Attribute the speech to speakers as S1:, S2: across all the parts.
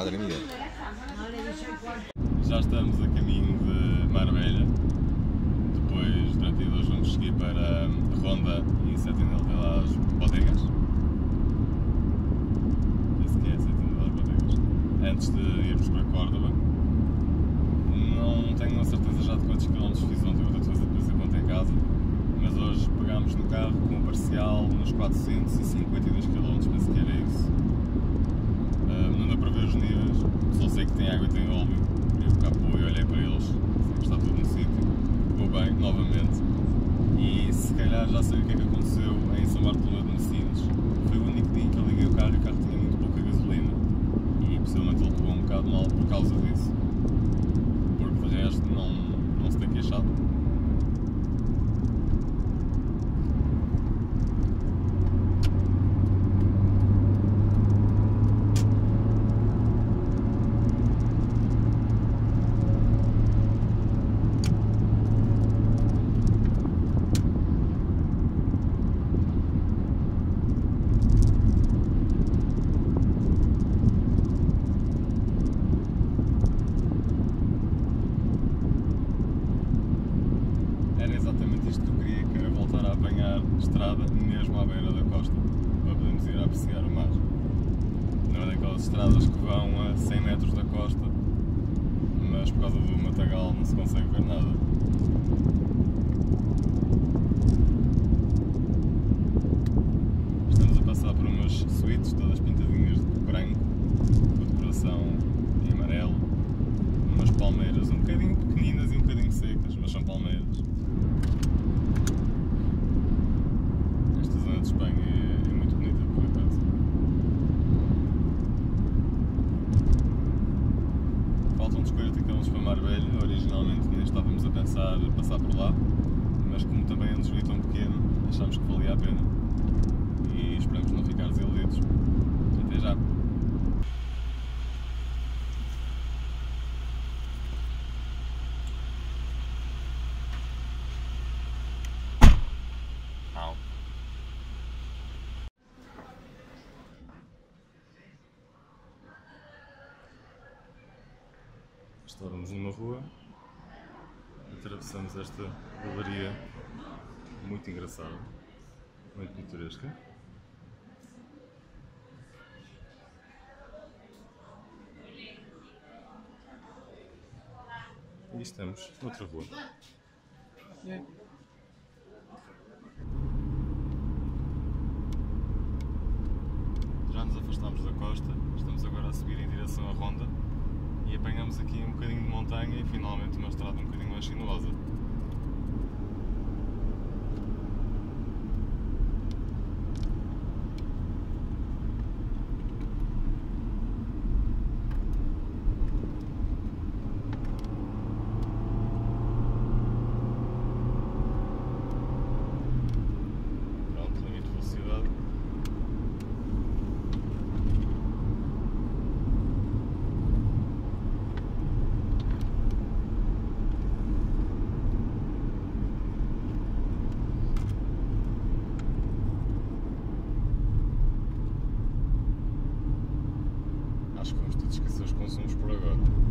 S1: madre mía.
S2: Já estamos a caminho de Marbella. Depois, durante o dia de hoje, vamos seguir para Ronda e Sentinel de las Bodegas. Esse que é Sentinel de las Bodegas. Antes de irmos para Córdoba. Não tenho a certeza já de quantos quilómetros fiz ontem, vou ter de fazer depois a conta em casa. Mas hoje pegámos no carro com o parcial nos 452 km, penso que era isso. Não deu para ver os níveis, só sei que tem água e tem óleo. Eu capô e olhei para eles, sei que está tudo no sítio. Ficou bem, novamente. E se calhar já sei o que é que aconteceu em São Bartolomeu de Messines. Foi o único dia em que eu liguei o carro e o carro tinha muito pouca gasolina. E possivelmente ele pegou um bocado mal por causa disso. Porque de resto não se tem queixado. Estrada mesmo à beira da costa, para podermos ir a apreciar o mar. Não é daquelas estradas que vão a 100 metros da costa, mas por causa do matagal não se consegue ver nada. Estamos a passar por umas suítes, todas pintadinhas de branco, com decoração em amarelo, umas palmeiras um bocadinho pequeninas e um bocadinho secas, mas são palmeiras. De Espanha é muito bonita, por acaso. Faltam uns 40 km para Marbella. Originalmente nem estávamos a pensar passar por lá, mas como também é um desvio tão pequeno, achámos que valia a pena e esperamos não ficar desiludidos. Até já! Estávamos numa rua, atravessamos esta galeria muito engraçada, muito pitoresca. E estamos noutra rua. Já nos afastámos da costa, estamos agora a subir em direção à Ronda. E apanhamos aqui um bocadinho de montanha e finalmente uma estrada um bocadinho mais sinuosa. Pronto, limite de velocidade. Acho que vamos ter de esquecer os consumos por agora.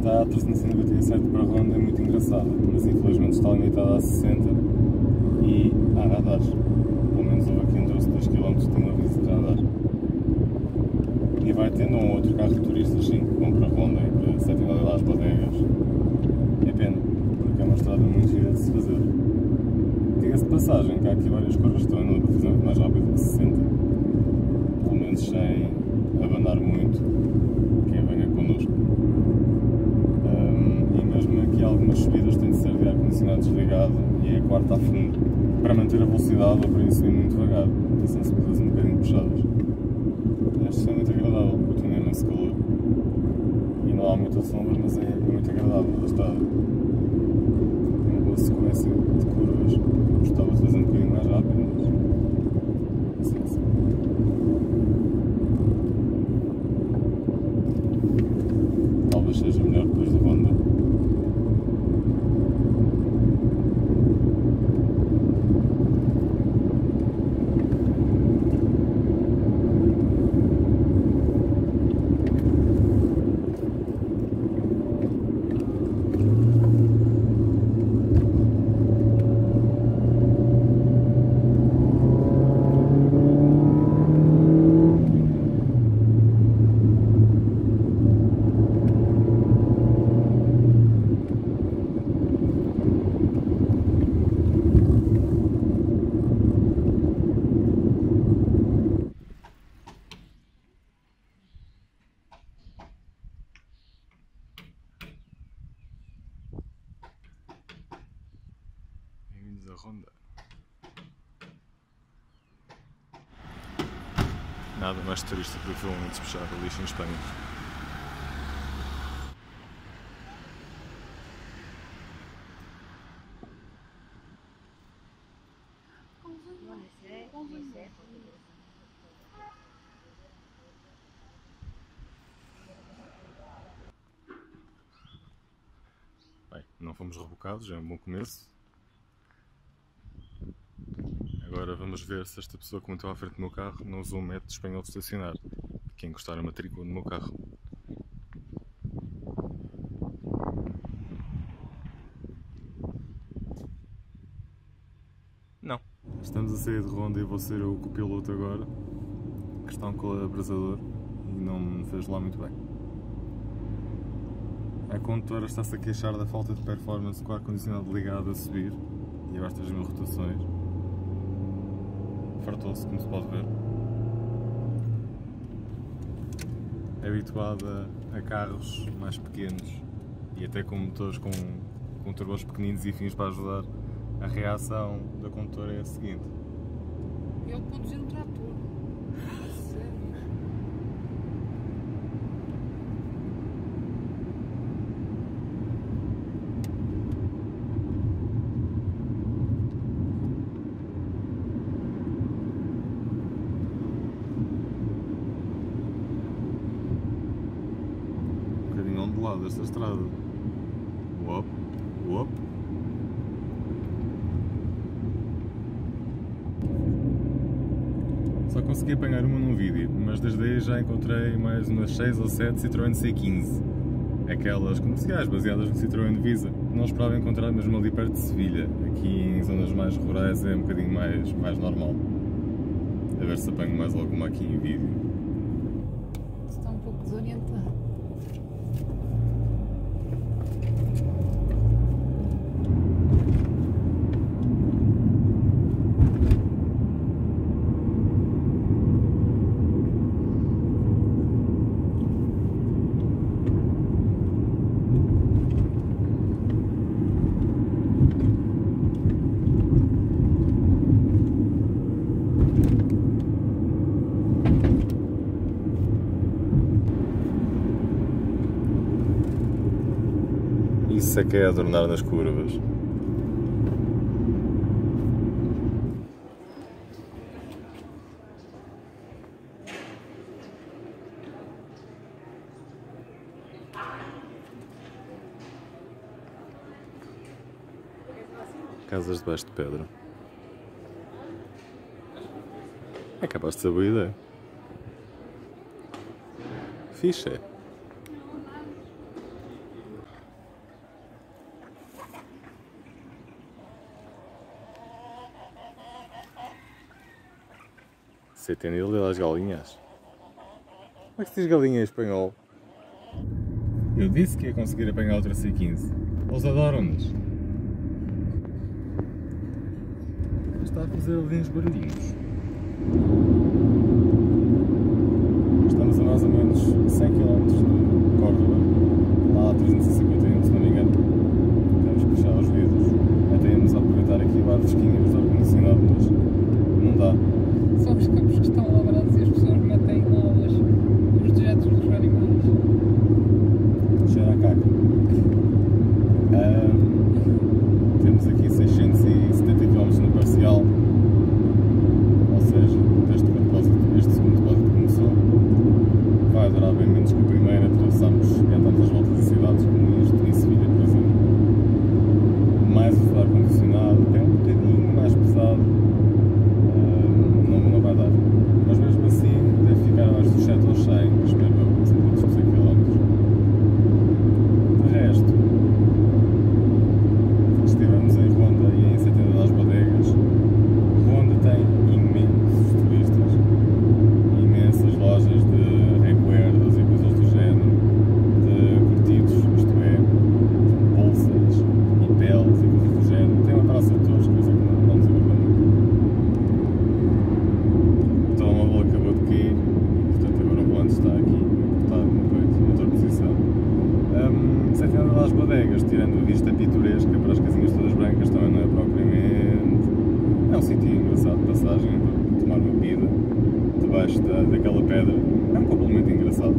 S2: A 397 para a Ronda é muito engraçada, mas infelizmente está limitada a 60 e há radares. Pelo menos houve aqui onde eu km tem um aviso de radar. E vai tendo um outro carro de turistas, sim, que vão para Ronda e para Sete Valley lá às bodegas. É pena, porque é uma estrada muito gira de se fazer. Diga-se de passagem que há aqui várias curvas que estão a fazer muito mais rápido que 60. Pelo menos sem abanar muito quem venha connosco. E mesmo aqui algumas subidas têm de ser de ar-condicionado desligado e é a quarta a fundo para manter a velocidade ou para ir subir muito devagar. São subidas um bocadinho puxadas. Este é muito agradável, continua nesse calor. E não há muita sombra, mas é muito agradável a estrada. Tem uma boa sequência de curvas. Gostava de fazer um bocadinho mais rápido, mas assim, assim. Talvez seja melhor depois da Ronda. Bem-vindos à Ronda. Nada mais turístico do que um despejar o lixo em Espanha. Bem, não fomos rebocados, é um bom começo. Agora vamos ver se esta pessoa que meteu à frente do meu carro não usou o método espanhol de estacionar, que é encostar a matrícula no meu carro. Não. Estamos a sair de Ronda e vou ser o copiloto agora, que está com o abrasador e não me fez lá muito bem. A condutora está-se a queixar da falta de performance com o ar-condicionado ligado a subir e abaixo das 1000 rotações. Fartou-se, como se pode ver. É habituada a carros mais pequenos e até com motores com turbos pequeninos e fins para ajudar. A reação da condutora é a seguinte.
S1: Eu conduzi um trator. Sério?
S2: Um bocadinho ondulado esta estrada. Uop, uop. Só consegui apanhar uma num vídeo, mas desde aí já encontrei mais umas 6 ou 7 Citroën C15. Aquelas comerciais, baseadas no Citroën Visa, que não esperava encontrar mesmo ali perto de Sevilha. Aqui em zonas mais rurais é um bocadinho mais normal. A ver se apanho mais alguma aqui em vídeo.
S1: Está um pouco desorientado.
S2: Isso é que é adornar nas curvas. Casas debaixo de pedra. É capaz de ser boa ideia. Fixe é. Se tem ele das galinhas. Como é que se diz galinha em espanhol? Eu disse que ia conseguir apanhar outra C15. Eles adoram-nas. Está a fazer ali uns barulhinhos. Estamos a mais ou menos 100 km de Córdoba, lá a 351, se não me engano. Temos que fechar os vidros. Até íamos aproveitar aqui o ar fresquinho e o ar-condicionado, mas não dá.
S1: São os campos que estão labrados e as pessoas metem lá os dejetos dos animais.
S2: Cheira a caca. Temos aqui 670 km no parcial, ou seja, este segundo depósito começou, vai durar bem menos que o primeiro. Atravessamos e andamos às voltas de cidades como isto, em Sevilha, por exemplo. Mais o ar-condicionado, é um bocadinho mais pesado, não vai dar, mas mesmo assim deve ficar mais dos 7 aos 100, espero eu, 100 km. De resto, estivemos em Ronda e em Santana das Bodegas. Ronda tem imensos turistas, imensas lojas de recuerdos e coisas do género, de curtidos, isto é, bolsas e peles e coisas do género. Tem uma praça de touros, coisa que não nos agrada muito. O telemóvel acabou de cair e, portanto, agora o volante está aqui apertado no peito, noutra posição. Santana das Bodegas, tirando a vista pitoresca para as casinhas todas brancas, também não é propriamente. É um sítio engraçado de passagem para tomar uma bebida debaixo daquela pedra. É um complemento engraçado.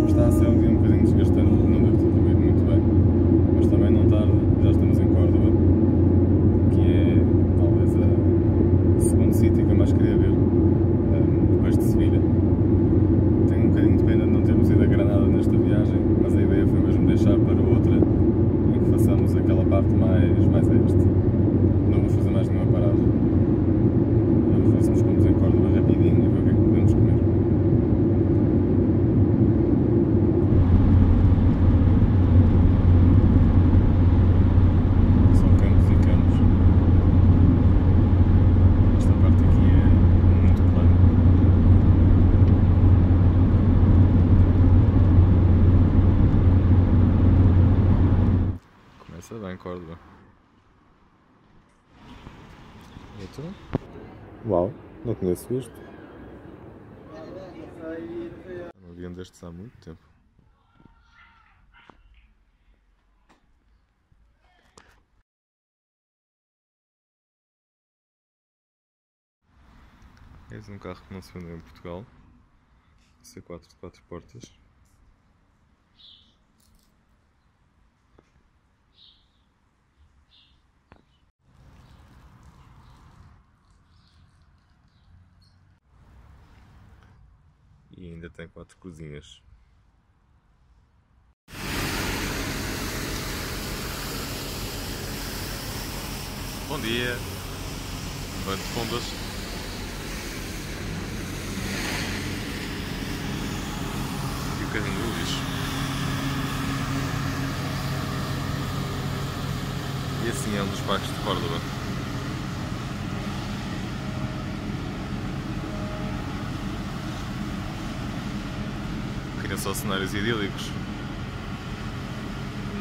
S2: Está a ser um dia um bocadinho desgastante, não devo ter dormido muito bem, mas também não tarde, já estamos em Córdoba, que é talvez o segundo sítio que eu mais queria ver, depois de Sevilha. Tenho um bocadinho de pena de não termos ido a Granada nesta viagem, mas a ideia foi mesmo deixar para outra em que façamos aquela parte mais a este. Não vamos fazer mais nenhuma paragem. Vamos ver se nos comemos em Córdoba rapidinho e ver o que é que podemos comer. Só campos e campos. Esta parte aqui é muito plana. Começa bem, Córdoba. Outro? Uau, não conheço isto. Não havia um destes há muito tempo. Esse é um carro que não se vendeu em Portugal. C4 de 4 portas. E ainda tem 4 cozinhas. Bom dia! Bando de pombas. E o carrinho do lixo. E assim é um dos parques de Córdoba. Queriam só cenários idílicos?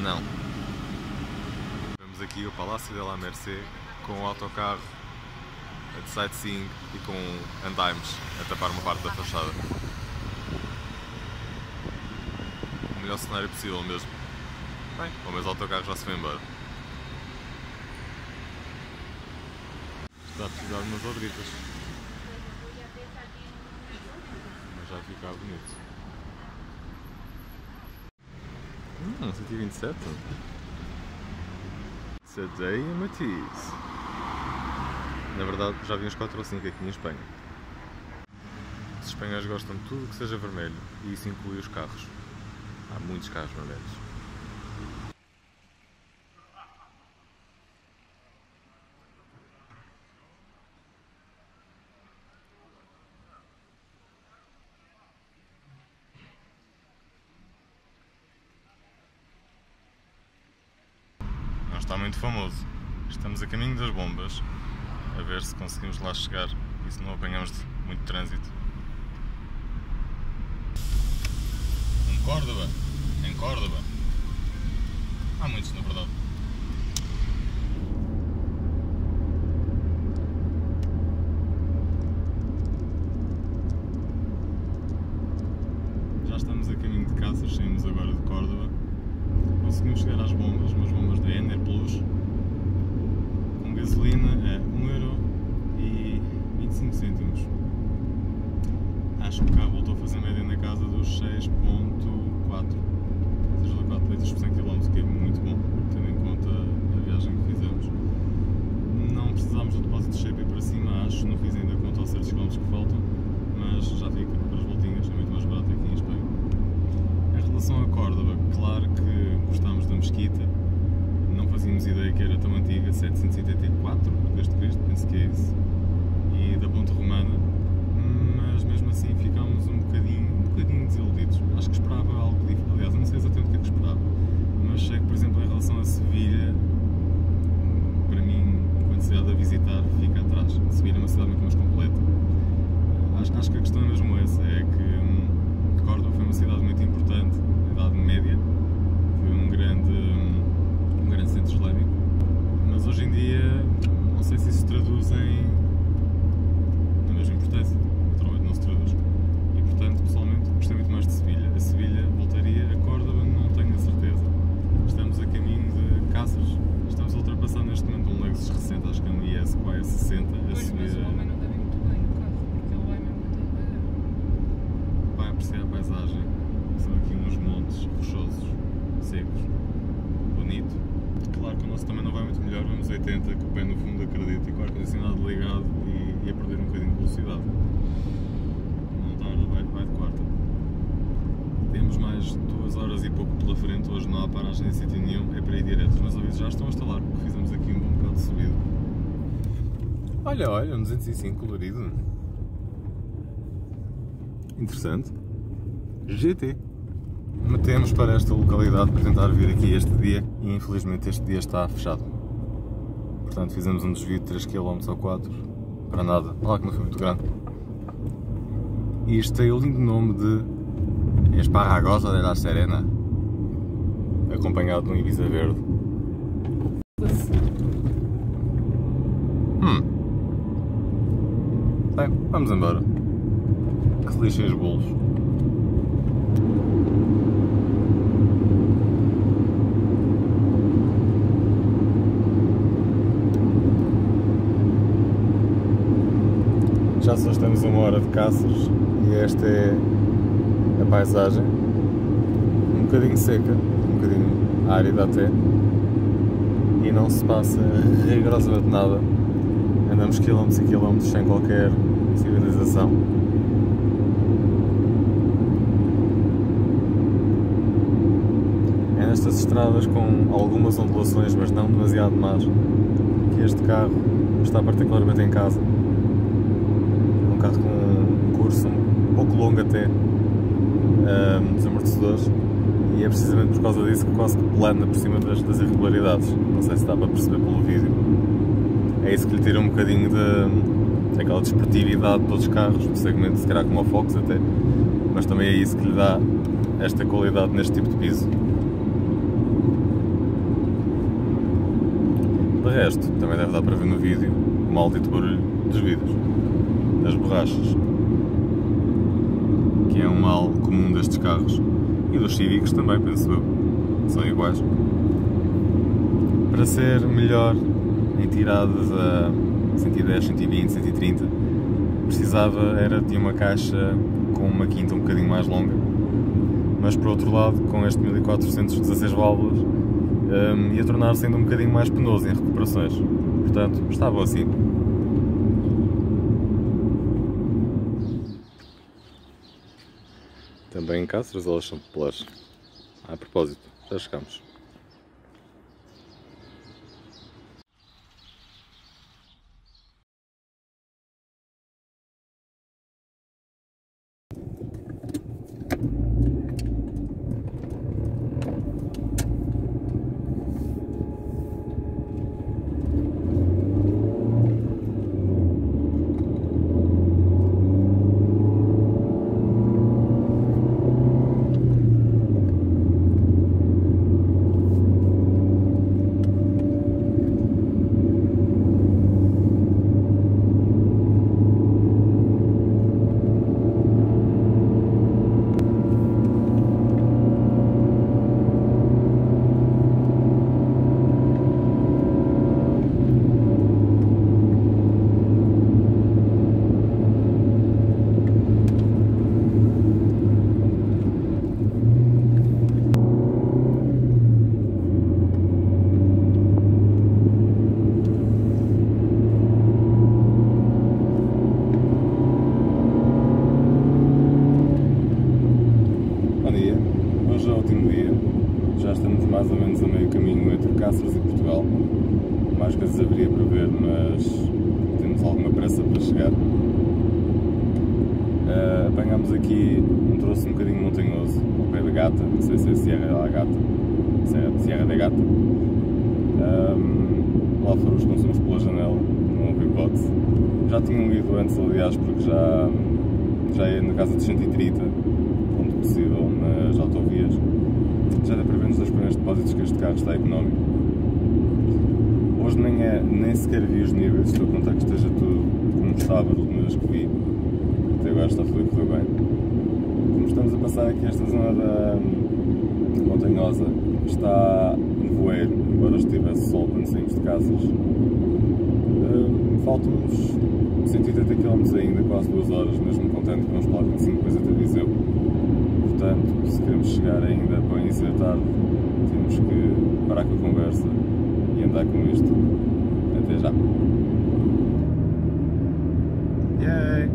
S2: Não. Vemos aqui o Palácio de la Merced com o autocarro de sightseeing e com andaimes a tapar uma parte da fachada. O melhor cenário possível mesmo. Bem, o meu autocarro já se foi embora. Está a precisar de umas odritas. Mas já fica bonito. 127. Sadeia Matiz. Na verdade, já vi uns 4 ou 5 aqui em Espanha. Os espanhóis gostam de tudo que seja vermelho, e isso inclui os carros. Há muitos carros vermelhos. Não está muito famoso. Estamos a caminho das bombas, a ver se conseguimos lá chegar isso não apanhamos muito trânsito. Córdoba, em Córdoba, há muitos na verdade. Já estamos a caminho de Cáceres, saímos agora de Córdoba. Conseguimos chegar às bombas, umas bombas da Ener Plus, com gasolina a 1,25€. Acho que o carro voltou a fazer média na casa dos 6,4 litros por 100 km, que é muito bom, tendo em conta a viagem que fizemos. Não precisámos do depósito de shape para cima, acho, não fiz ainda conta aos certos quilómetros que faltam, mas já fica para as voltinhas, é muito mais barato aqui em Espanha. Em relação a Córdoba, claro que gostámos da Mesquita, não fazíamos ideia que era tão antiga, 784 d.C., penso que é isso, e da Ponte Romana, mas mesmo assim ficámos um bocadinho desiludidos. Acho que esperava algo diferente, aliás, não sei exatamente o que é que esperava, mas sei que, por exemplo, em relação a Sevilha, para mim, enquanto cidade a visitar, fica atrás. Sevilha é uma cidade muito mais completa. Acho que a questão é mesmo essa, é que Córdoba foi uma cidade muito importante na Idade Média, foi um grande centro islâmico, mas hoje em dia não sei se isso se traduz na mesma importância, naturalmente não se traduz. E portanto, pessoalmente, gostei muito mais de Sevilha. A Sevilha voltaria, a Córdoba não tenho a certeza. Estamos a caminho de Cáceres, estamos a ultrapassar neste momento um Lexus recente, acho que é um IS QS 60 a
S1: Pois,
S2: subir.
S1: mas o homem não deve ir muito bem no carro, porque ele vai mesmo muito devagar.
S2: Vai apreciar a paisagem, são aqui uns montes rochosos, secos, bonito. Claro que o nosso também não vai muito melhor, vamos 80, que o pé no fundo acredito, e com o ar-condicionado ligado e a perder um bocadinho de velocidade. Não tarda, vai de quarta. Temos mais 2 horas e pouco pela frente, hoje não há paragem em sítio nenhum, é para ir direto. Os meus ouvidos já estão a estalar, porque fizemos aqui um bom bocado de subida. Olha, um 205 colorido. Interessante. GT. Metemos para esta localidade para tentar vir aqui este dia e infelizmente este dia está fechado. Portanto fizemos um desvio de 3 km ou 4 para nada, lá que não foi muito grande. E isto tem o lindo nome de Esparragosa de la Serena, acompanhado de um Ibiza verde. Bem, vamos embora. Que se lixem os bolos. Já só estamos a 1 hora de Cáceres e esta é a paisagem, um bocadinho seca, um bocadinho árida até, e não se passa rigorosamente nada, andamos quilómetros e quilómetros sem qualquer civilização. É nestas estradas com algumas ondulações, mas não demasiado más, que este carro está particularmente em casa. Um carro com um curso um pouco longo até dos amortecedores, e é precisamente por causa disso que quase que plana por cima das irregularidades. Não sei se dá para perceber pelo vídeo. É isso que lhe tira um bocadinho daquela desportividade de todos os carros do segmento, se calhar como o Fox até, mas também é isso que lhe dá esta qualidade neste tipo de piso. De resto, também deve dar para ver no vídeo o maldito barulho dos vidros, das borrachas, que é um mal comum destes carros, e dos Cívicos também, penso eu, são iguais. Para ser melhor em tiradas a 110, 120, 130, precisava era de uma caixa com uma quinta um bocadinho mais longa, mas por outro lado, com este 1416 válvulas, ia tornar-se ainda um bocadinho mais penoso em recuperações, portanto, está bom assim. Também em Cáceres elas são populares. A propósito, já chegamos. apanhámos aqui um troço um bocadinho montanhoso, ao pé da Gata, não sei se é Serra da Gata, Serra da Gata. Lá foram os consumos pela janela, não houve hipótese. Já tinham ido antes, aliás, porque já é na casa dos 130, ponto possível nas autovias. Já dá para ver nos dois primeiros depósitos que este carro está económico. Hoje nem sequer vi os níveis, estou a contar que esteja tudo como estava da última vez que vi. Até agora está fluido, foi bem. Como estamos a passar aqui esta zona da montanhosa, está nevoeiro, embora estivesse sol quando saímos de casas. Faltam-nos 180 km ainda, quase 2 horas, mesmo contando que vamos para a 25 depois até Viseu. Portanto, se queremos chegar ainda para o início da tarde, temos que parar com a conversa e andar com isto. Até já! Yay!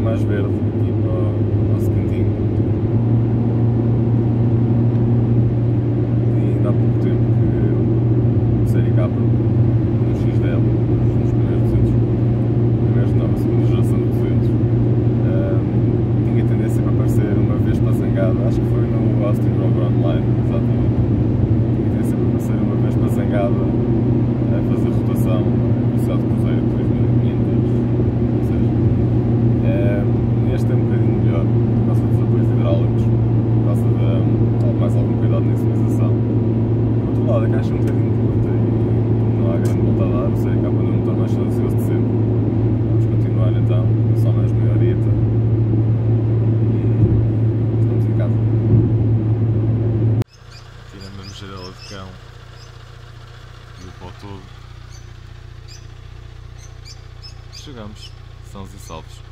S2: Mais verde aqui para o nosso cantinho. E ainda há pouco tempo que o série K no XDL, nos primeiros 200, primeiros não, a segunda geração de 200, tinha tendência para aparecer uma Vespa zangada, acho que foi no Austin Rover Online, exatamente. Tinha tendência para aparecer uma Vespa zangada a fazer rotação a velocidade de cruzeiro de 3500. Este é um bocadinho melhor, por causa dos apoios hidráulicos, por causa de mais algum cuidado na sinalização. Por outro lado, a caixa é um bocadinho curta e não há grande volta a dar, ou seja, acaba no motor mais silencioso de sempre. Vamos continuar então, só mais meia horita e estamos em casa. Tirando a nojeirela de cão e o pó todo, chegamos, sãos e salvos.